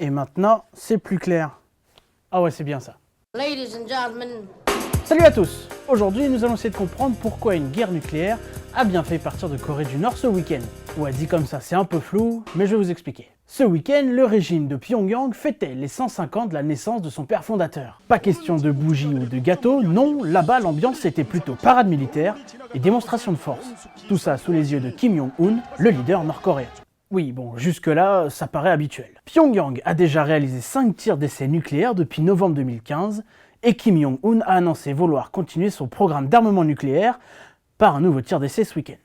Et maintenant, c'est plus clair. Ah ouais, c'est bien ça. Ladies and gentlemen. Salut à tous! Aujourd'hui, nous allons essayer de comprendre pourquoi une guerre nucléaire a bien fait partir de Corée du Nord ce week-end. Ouais, dit comme ça, c'est un peu flou, mais je vais vous expliquer. Ce week-end, le régime de Pyongyang fêtait les 105 ans de la naissance de son père fondateur. Pas question de bougies ou de gâteaux, non, là-bas l'ambiance était plutôt parade militaire et démonstration de force. Tout ça sous les yeux de Kim Jong-un, le leader nord-coréen. Oui, bon, jusque-là, ça paraît habituel. Pyongyang a déjà réalisé 5 tirs d'essais nucléaires depuis novembre 2015, et Kim Jong-un a annoncé vouloir continuer son programme d'armement nucléaire par un nouveau tir d'essai ce week-end.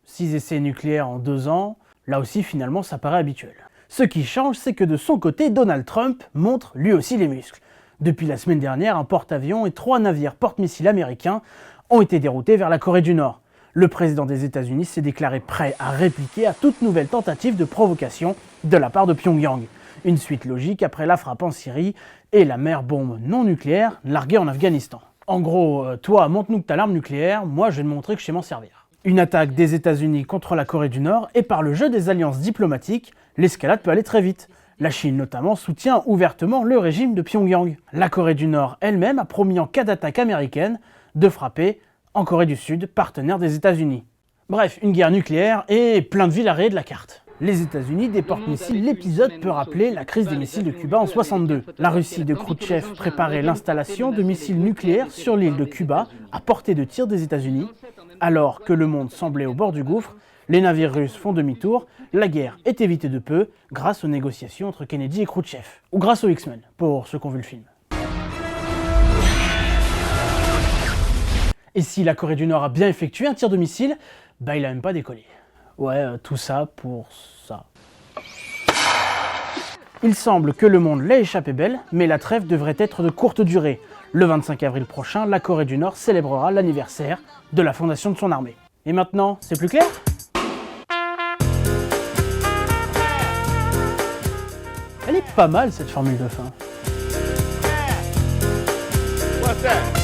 6 essais nucléaires en 2 ans, là aussi finalement ça paraît habituel. Ce qui change, c'est que de son côté, Donald Trump montre lui aussi les muscles. Depuis la semaine dernière, un porte-avions et 3 navires porte-missiles américains ont été déroutés vers la Corée du Nord. Le président des États-Unis s'est déclaré prêt à répliquer à toute nouvelle tentative de provocation de la part de Pyongyang. Une suite logique après la frappe en Syrie et la mère bombe non nucléaire larguée en Afghanistan. En gros, toi, montre-nous que t'as l'arme nucléaire, moi je vais te montrer que je sais m'en servir. Une attaque des États-Unis contre la Corée du Nord, et par le jeu des alliances diplomatiques, l'escalade peut aller très vite. La Chine notamment soutient ouvertement le régime de Pyongyang. La Corée du Nord elle-même a promis en cas d'attaque américaine de frapper en Corée du Sud, partenaire des États-Unis. Bref, une guerre nucléaire et plein de villes à rayer de la carte. Les États-Unis déportent missiles, l'épisode peut rappeler la crise des missiles de Cuba en 62. La Russie de Khrouchtchev préparait l'installation de missiles nucléaires sur l'île de Cuba à portée de tir des États-Unis. Alors que le monde semblait au bord du gouffre, les navires russes font demi-tour, la guerre est évitée de peu grâce aux négociations entre Kennedy et Khrouchtchev. Ou grâce aux X-Men, pour ceux qui ont vu le film. Et si la Corée du Nord a bien effectué un tir de missile, bah il a même pas décollé. Ouais, tout ça pour ça. Il semble que le monde l'ait échappé belle, mais la trêve devrait être de courte durée. Le 25 avril prochain, la Corée du Nord célébrera l'anniversaire de la fondation de son armée. Et maintenant, c'est plus clair ? Elle est pas mal cette formule de fin. What's that?